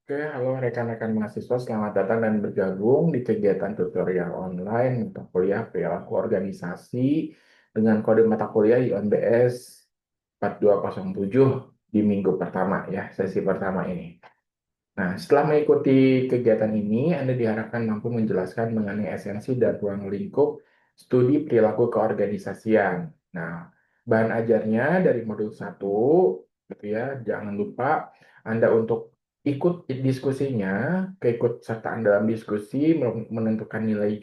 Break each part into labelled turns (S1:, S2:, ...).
S1: Oke, halo rekan-rekan mahasiswa, selamat datang dan bergabung di kegiatan tutorial online mata kuliah perilaku organisasi dengan kode mata kuliah IONBS 4207 di minggu pertama ya, sesi pertama ini. Nah, setelah mengikuti kegiatan ini, Anda diharapkan mampu menjelaskan mengenai esensi dan ruang lingkup studi perilaku keorganisasian. Nah, bahan ajarnya dari modul 1, gitu ya, jangan lupa Anda untuk ikut diskusinya, keikut sertaan dalam diskusi, menentukan nilai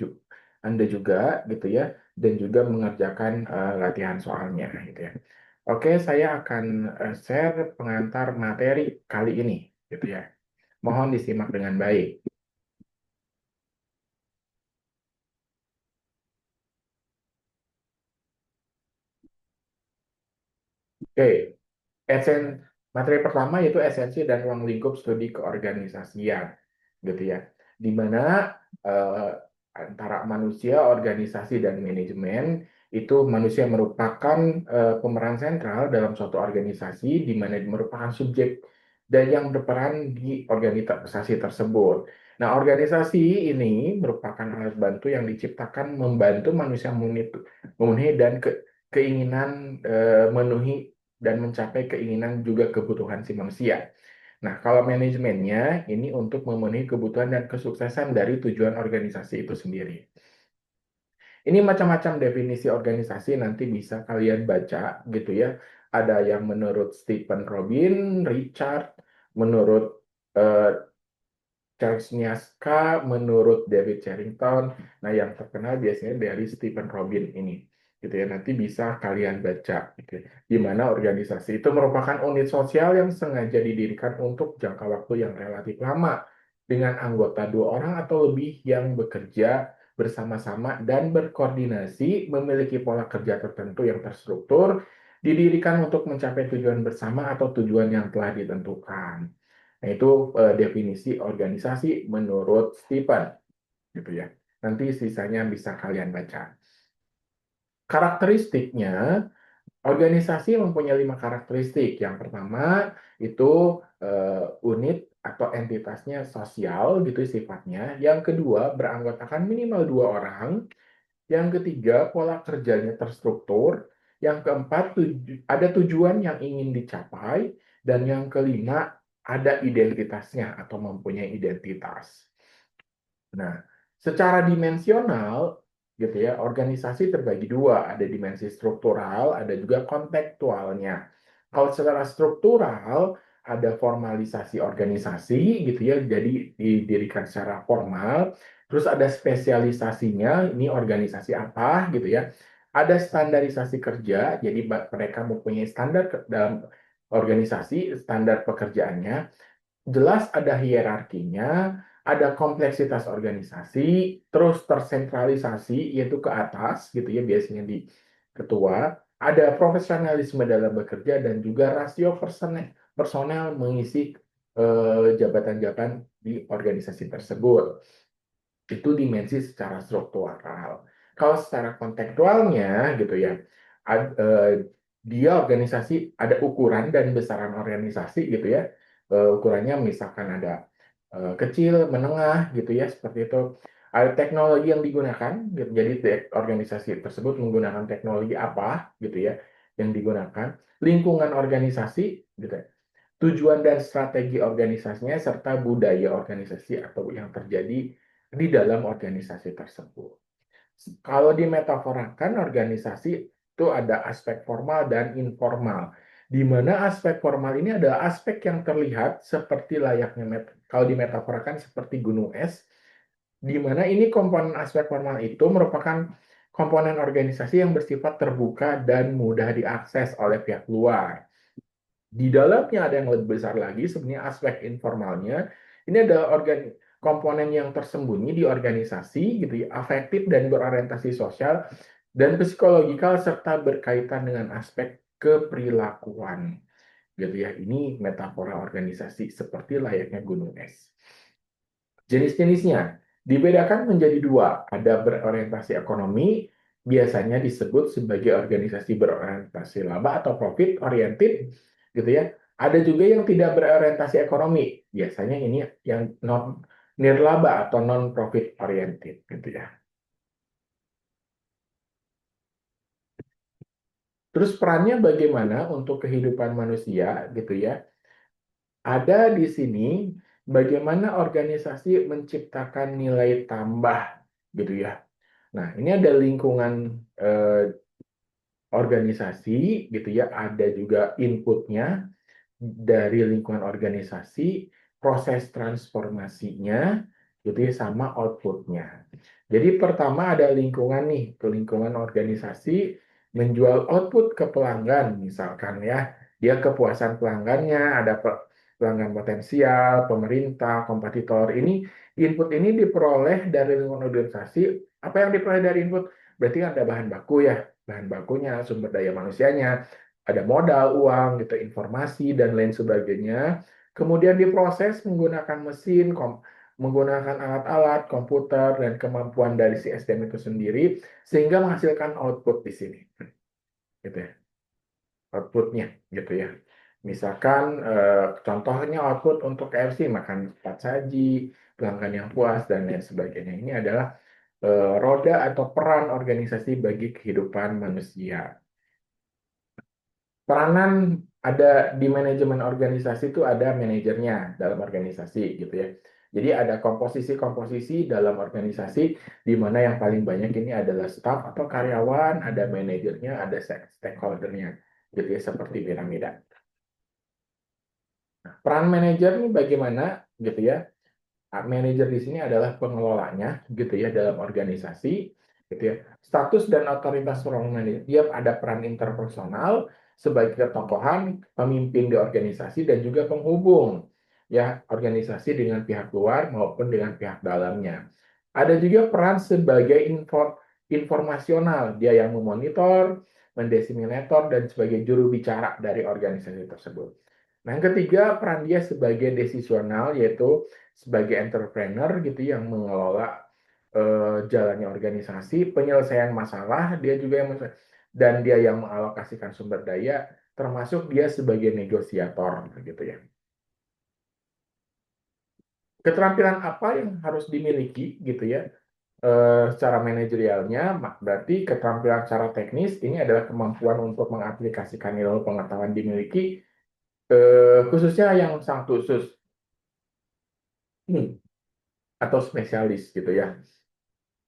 S1: Anda juga, gitu ya, dan juga mengerjakan latihan soalnya, gitu ya. Oke, saya akan share pengantar materi kali ini, gitu ya. Mohon disimak dengan baik. Oke, esen materi pertama yaitu esensi dan ruang lingkup studi keorganisasian, gitu ya. Di mana eh, antara manusia, organisasi dan manajemen itu manusia merupakan pemeran sentral dalam suatu organisasi di mana merupakan subjek dan yang berperan di organisasi tersebut. Nah, organisasi ini merupakan alat bantu yang diciptakan membantu manusia memenuhi dan keinginan memenuhi dan mencapai keinginan juga kebutuhan si manusia. Nah, kalau manajemennya ini untuk memenuhi kebutuhan dan kesuksesan dari tujuan organisasi itu sendiri. Ini macam-macam definisi organisasi nanti bisa kalian baca gitu ya. Ada yang menurut Stephen Robin, Richard, menurut eh, Charles Niaska, menurut David Charrington. Nah, yang terkenal biasanya dari Stephen Robin ini. Gitu ya, nanti bisa kalian baca. Gitu ya. Di mana organisasi itu merupakan unit sosial yang sengaja didirikan untuk jangka waktu yang relatif lama dengan anggota 2 orang atau lebih yang bekerja bersama-sama dan berkoordinasi, memiliki pola kerja tertentu yang terstruktur, didirikan untuk mencapai tujuan bersama atau tujuan yang telah ditentukan. Nah, itu definisi organisasi menurut Stephen, gitu ya. Nanti sisanya bisa kalian baca. Karakteristiknya, organisasi mempunyai 5 karakteristik. Yang pertama itu unit atau entitasnya sosial, gitu sifatnya. Yang kedua, beranggotakan minimal 2 orang. Yang ketiga, pola kerjanya terstruktur. Yang keempat, ada tujuan yang ingin dicapai. Dan yang kelima, ada identitasnya atau mempunyai identitas. Nah, secara dimensional, gitu ya, organisasi terbagi dua, ada dimensi struktural, ada juga kontekstualnya. Kalau secara struktural, ada formalisasi organisasi, gitu ya, jadi didirikan secara formal. Terus ada spesialisasinya, ini organisasi apa, gitu ya. Ada standarisasi kerja, jadi mereka mempunyai standar dalam organisasi, standar pekerjaannya. Jelas ada hierarkinya, ada kompleksitas organisasi, terus tersentralisasi yaitu ke atas gitu ya biasanya di ketua, ada profesionalisme dalam bekerja dan juga rasio personel mengisi jabatan-jabatan di organisasi tersebut. Itu dimensi secara struktural. Kalau secara kontekstualnya gitu ya, dia organisasi ada ukuran dan besaran organisasi gitu ya. Ukurannya misalkan ada kecil, menengah gitu ya, seperti itu. Ada teknologi yang digunakan, gitu. Jadi organisasi tersebut menggunakan teknologi apa gitu ya yang digunakan, lingkungan organisasi gitu ya. Tujuan dan strategi organisasinya serta budaya organisasi atau yang terjadi di dalam organisasi tersebut. Kalau dimetaforakan organisasi itu ada aspek formal dan informal. Di mana aspek formal ini adalah aspek yang terlihat seperti layaknya kalau dimetaforakan seperti gunung es, di mana ini komponen aspek formal itu merupakan komponen organisasi yang bersifat terbuka dan mudah diakses oleh pihak luar. Di dalamnya ada yang lebih besar lagi, sebenarnya aspek informalnya. Ini adalah komponen yang tersembunyi di organisasi, gitu ya, afektif dan berorientasi sosial dan psikologikal serta berkaitan dengan aspek keperilakuan. Gitu ya, ini metafora organisasi seperti layaknya gunung es. Jenis-jenisnya dibedakan menjadi dua. Ada berorientasi ekonomi, biasanya disebut sebagai organisasi berorientasi laba atau profit oriented, gitu ya. Ada juga yang tidak berorientasi ekonomi. Biasanya ini yang non nirlaba atau non profit oriented gitu ya. Terus perannya bagaimana untuk kehidupan manusia gitu ya? Ada di sini bagaimana organisasi menciptakan nilai tambah gitu ya. Nah, ini ada lingkungan eh, organisasi gitu ya, ada juga inputnya dari lingkungan organisasi, proses transformasinya, gitu ya, sama outputnya. Jadi pertama ada lingkungan nih, ke lingkungan organisasi menjual output ke pelanggan, misalkan ya, dia kepuasan pelanggannya, ada pelanggan potensial, pemerintah, kompetitor. Input ini diperoleh dari lingkungan organisasi. Apa yang diperoleh dari input? Berarti ada bahan baku ya, bahan bakunya, sumber daya manusianya, ada modal, uang, gitu, informasi, dan lain sebagainya. Kemudian diproses menggunakan mesin, menggunakan alat-alat, komputer, dan kemampuan dari si SDM itu sendiri, sehingga menghasilkan output di sini. Gitu ya, outputnya gitu ya. Misalkan contohnya output untuk KFC, makan cepat saji, pelanggan yang puas, dan lain sebagainya. Ini adalah roda atau peran organisasi bagi kehidupan manusia. Peranan ada di manajemen organisasi itu ada manajernya dalam organisasi gitu ya. Jadi ada komposisi-komposisi dalam organisasi di mana yang paling banyak ini adalah staff atau karyawan, ada manajernya, ada stakeholdernya gitu ya seperti piramida. Peran manajer ini bagaimana gitu ya? Manajer di sini adalah pengelolanya gitu ya dalam organisasi gitu ya. Status dan otoritas seorang manajer, dia ada peran interpersonal sebagai ketokohan, pemimpin di organisasi dan juga penghubung ya organisasi dengan pihak luar maupun dengan pihak dalamnya. Ada juga peran sebagai informasional, dia yang memonitor, mendesiminator dan sebagai juru bicara dari organisasi tersebut. Nah, yang ketiga, peran dia sebagai decisional, yaitu sebagai entrepreneur gitu yang mengelola jalannya organisasi, penyelesaian masalah, dia juga yang dan dia yang mengalokasikan sumber daya, termasuk dia sebagai negosiator gitu ya. Keterampilan apa yang harus dimiliki gitu ya secara manajerialnya, berarti keterampilan secara teknis ini adalah kemampuan untuk mengaplikasikan ilmu pengetahuan dimiliki, khususnya yang sangat khusus. Atau spesialis gitu ya.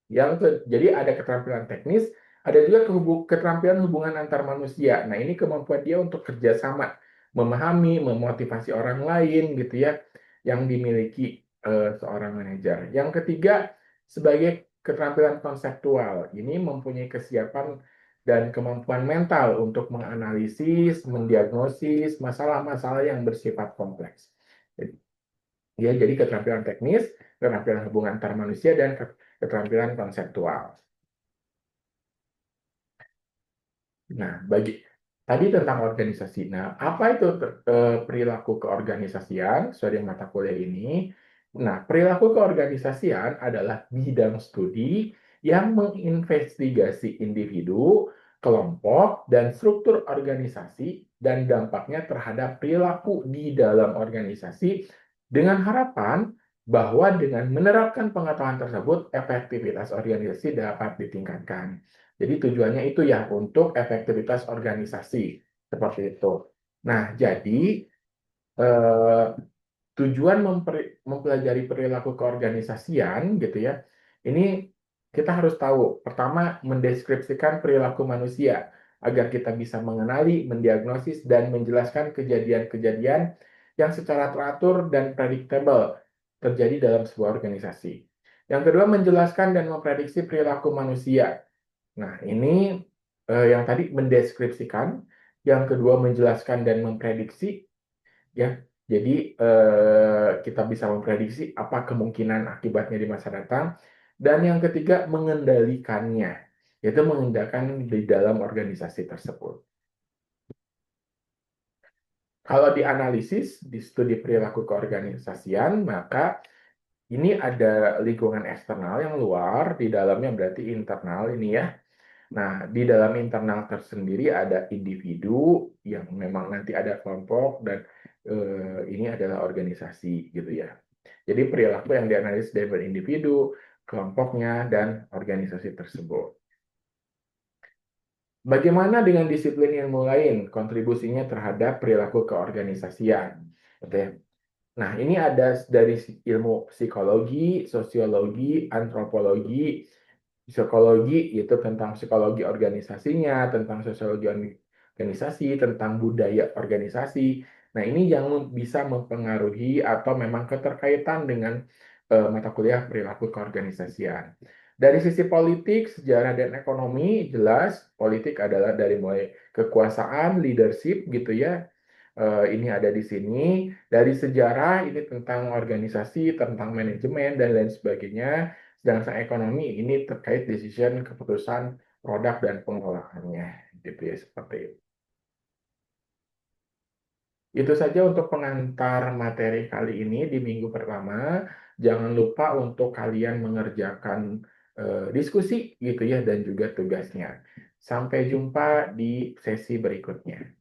S1: Jadi ada keterampilan teknis, ada juga keterampilan hubungan antar manusia. Nah, ini kemampuan dia untuk kerjasama, memahami, memotivasi orang lain gitu ya, yang dimiliki seorang manajer. Yang ketiga, sebagai keterampilan konseptual, ini mempunyai kesiapan dan kemampuan mental untuk menganalisis, mendiagnosis masalah-masalah yang bersifat kompleks. Ya, jadi keterampilan teknis, keterampilan hubungan antar manusia, dan keterampilan konseptual. Nah, tadi tentang organisasi. Nah, apa itu perilaku keorganisasian sesuai dengan mata kuliah ini? Nah, perilaku keorganisasian adalah bidang studi yang menginvestigasi individu, kelompok, dan struktur organisasi dan dampaknya terhadap perilaku di dalam organisasi dengan harapan bahwa dengan menerapkan pengetahuan tersebut, efektivitas organisasi dapat ditingkatkan. Jadi tujuannya itu ya untuk efektivitas organisasi seperti itu. Nah, jadi eh, tujuan mempelajari perilaku keorganisasian gitu ya. Ini kita harus tahu, pertama mendeskripsikan perilaku manusia agar kita bisa mengenali, mendiagnosis dan menjelaskan kejadian-kejadian yang secara teratur dan predictable terjadi dalam sebuah organisasi. Yang kedua, menjelaskan dan memprediksi perilaku manusia. Nah, ini yang tadi mendeskripsikan, yang kedua menjelaskan dan memprediksi, ya. Jadi kita bisa memprediksi apa kemungkinan akibatnya di masa datang, dan yang ketiga mengendalikannya, yaitu mengendalikan di dalam organisasi tersebut. Kalau dianalisis di studi perilaku keorganisasian, maka ini ada lingkungan eksternal yang luar, di dalamnya berarti internal ini ya. Nah, di dalam internal tersendiri ada individu yang memang nanti ada kelompok dan ini adalah organisasi gitu ya. Jadi perilaku yang dianalisis dari individu, kelompoknya, dan organisasi tersebut. Bagaimana dengan disiplin ilmu lain, kontribusinya terhadap perilaku keorganisasian? Oke. Nah, ini ada dari ilmu psikologi, sosiologi, antropologi, psikologi itu tentang psikologi organisasinya, tentang sosiologi organisasi, tentang budaya organisasi. Nah, ini yang bisa mempengaruhi atau memang keterkaitan dengan mata kuliah perilaku keorganisasian. Dari sisi politik, sejarah dan ekonomi, jelas politik adalah dari mulai kekuasaan, leadership gitu ya. Ini ada di sini. Dari sejarah ini tentang organisasi, tentang manajemen dan lain sebagainya. Sedangkan ekonomi ini terkait decision keputusan produk dan pengelolaannya, gitu ya seperti itu. Itu saja untuk pengantar materi kali ini di minggu pertama. Jangan lupa untuk kalian mengerjakan diskusi gitu ya dan juga tugasnya. Sampai jumpa di sesi berikutnya.